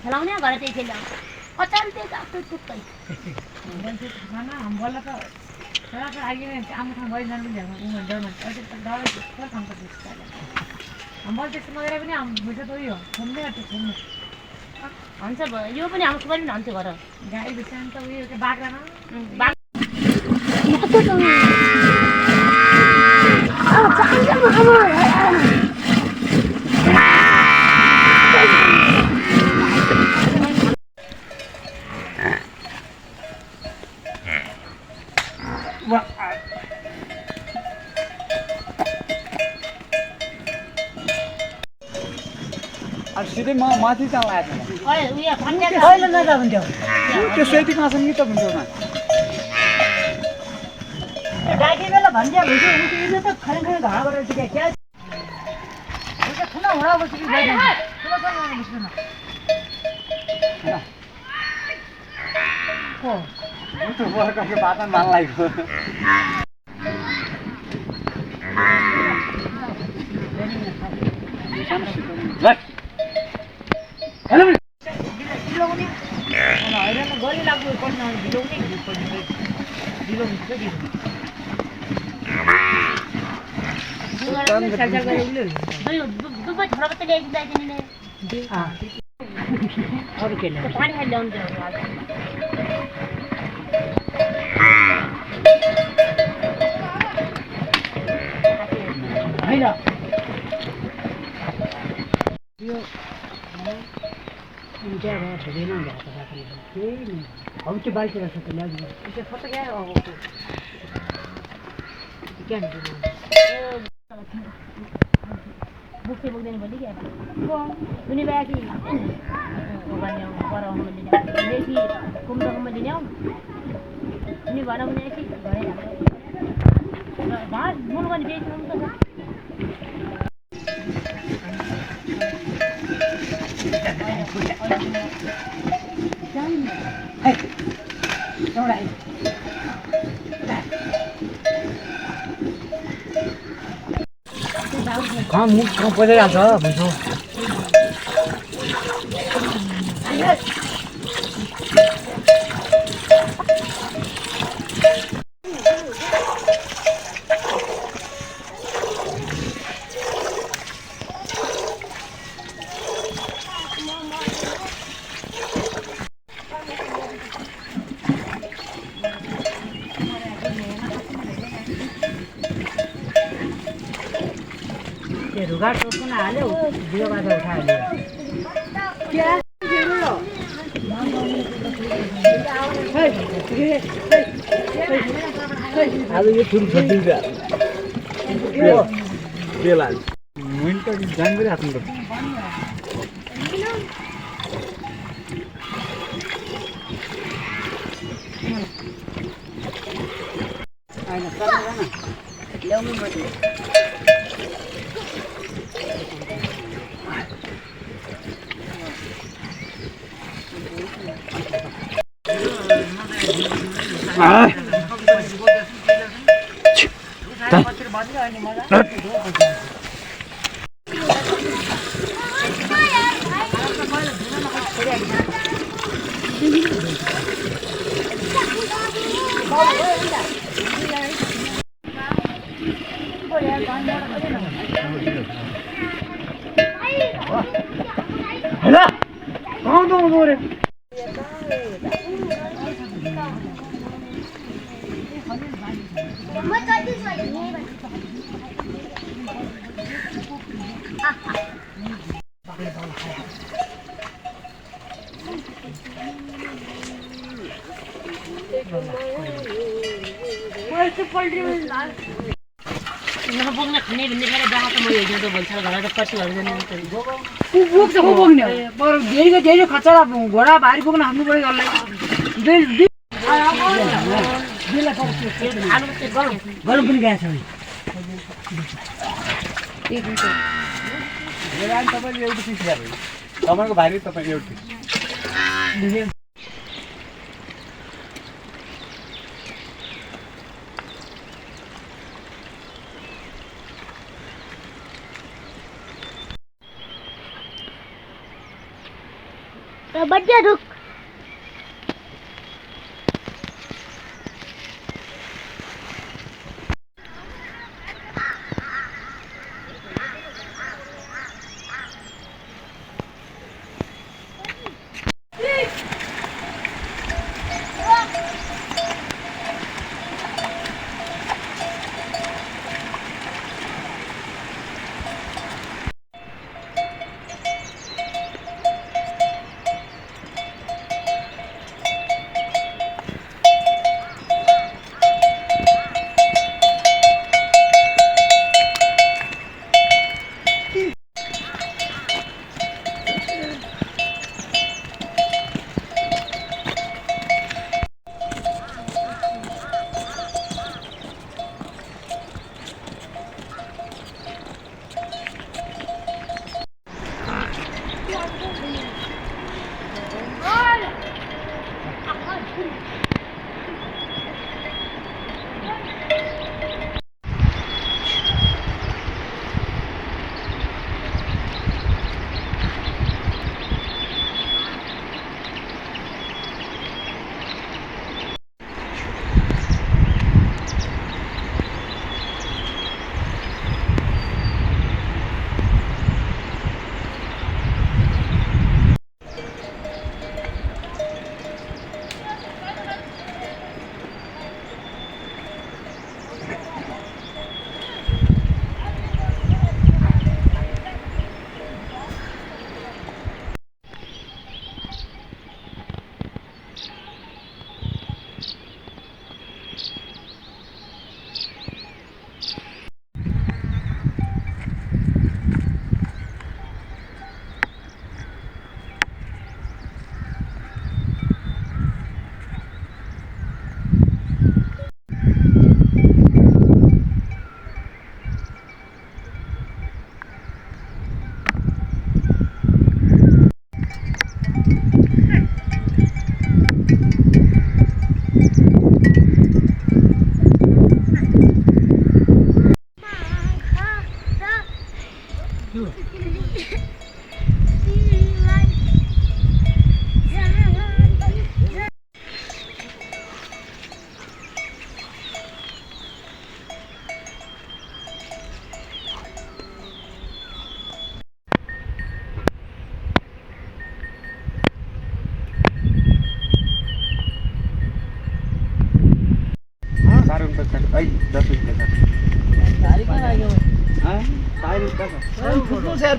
खेलाउने घर त्यही खेल्दा अचानक त्यही आफै टुक्कै हुन्छ यो पनि हाम्रो पनि भन्छ घर गाई बिसान्छ उयो त्यो बाख्रामा सिधै माथि चाल लागेको पहिला नजा हुन्थ्यो त्यो सेती माछा नि त हुन्थ्यो गाई बेला भन्थ्यो हुन्छ त खरे खरे घाँबाट उठ्यो क्या ठुलो घोडा बसेको बाटो मान लागेको पानी खाइ ल्याउनु अब त्यो बाइक रहेछ त ल्याउनु त्यो फोटो क्या बुक्से बोक्दैन भोलि क्या कुनै बेला कि पराउनु लिने कुम्दोमा लिने हौ कुनै भएर पनि कि घरै घाँस मुल गर्ने बेच्नु त कहाँ परिहाल्छ भुइँचो रुगा टोक्न हाल्यो बियो बाजा उठायो आज यो ठुलो छोडिदिन्छ बेला मैले त जानकारी हाल्नु त ल्याउनु पर्यो कहाँ बोक्न खाने भन्ने फेरि जहाँ त म हेर्न त भन्छ घोडा त पछि घर जाने बोक्छ को बोक्ने बरु धेरै खच्चा घोडा भारी बोक्न हाल्नु पऱ्यो यसलाई गरौँ पनि गएको छ तपाईँले एउटी पिस ल्याएको तपाईँको भाइ तपाईँको एउटी बच्चा रुक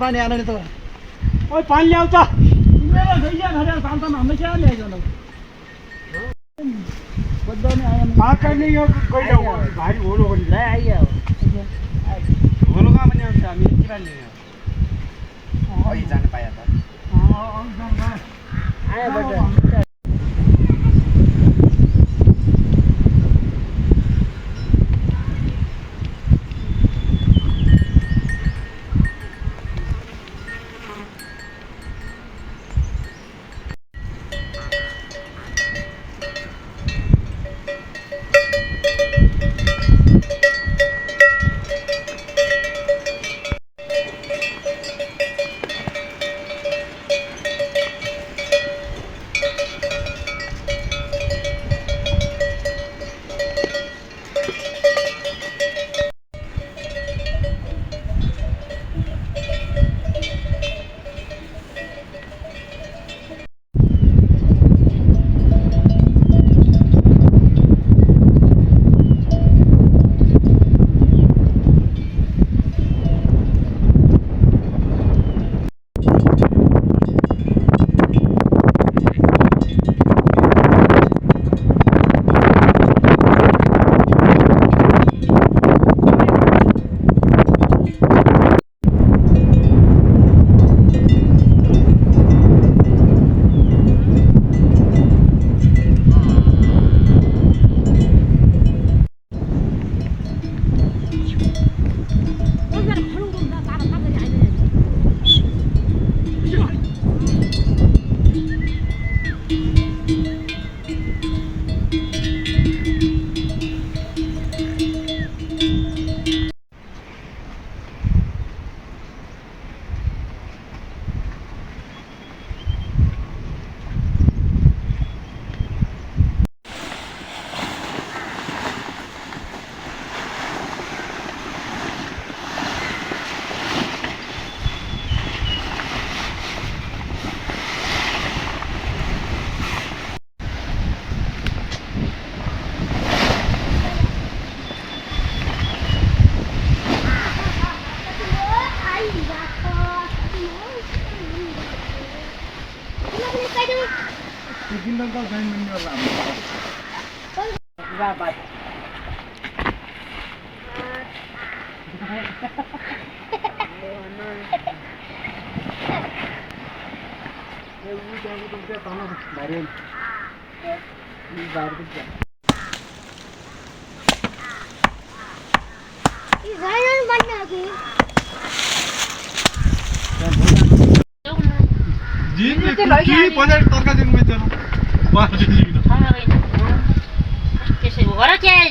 पानी आने तो ओए पानी ल्याउ त मेरो भैया घरे तान्तान हमेशा ल्याइजो न बद्दाने आयो माकाले यो गइलो भारी होलो गरि ला आइया होलो कहाँ पनि आउँछ हामी यति पानी लिने हो अघि जान पाए त आयो बड्डा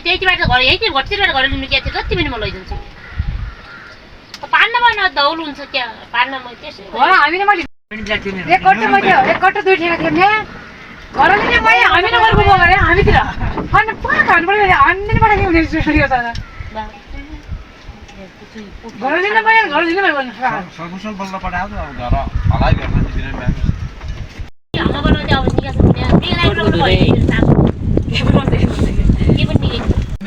त्यही बाटो घर यही घरतिरबाट घर लिनु क्या थियो जति पनि म लैजान्छु पार्नमा न दौल हुन्छ क्या पार्न म त्यसै हामीले मैले एक कट्टो दुई ठेका थियो नि घरले मैले हामीले गरेको म गरे हामीतिर अनि पुरा खानु पर्यो हामीले पठाएको हुने सुनियो त घरले मैले सकुशल बल्ल पठाएको अब घर हलाइ भेट्न दिदिन म्याम हाम्रो गर्न चाहिँ अब निकास हुने बिगाइरो के पनि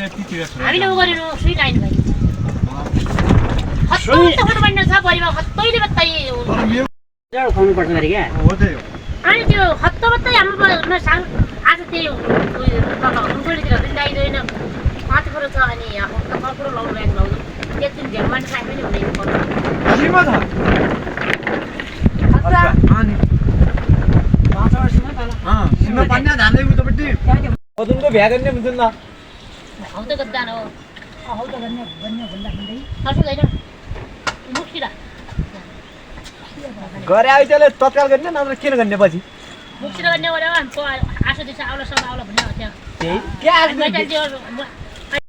हामीले उ गरेर सुई लाइन भयो फोटो बन्न छ परिवार खत्तैले बत्तै खुवाउनुपर्छ अरे क्या अनि त्यो खत्तो बत्तै हाम्रो आज त्यही तल हुनुपर्नेतिर पनि ल्याइँदैन माथि कुरो छ अनि यहाँ कपडो लाउनु ब्याग लाउनु एकदिन झ्यालमा ट्राई पनि हुँदैन अजुनको भ्या गर्ने हुन्छ नि हौ त गद्दान हो सर्छु छैन मुक्सिरा गरे आइ त्यसले तत्काल गर्ने नत्र किन गर्ने पछि मुक्सिरा गर्ने गऱ्यो आशा दिशा आउला सब आउला भन्ने हो त्यहाँ त्यही के आज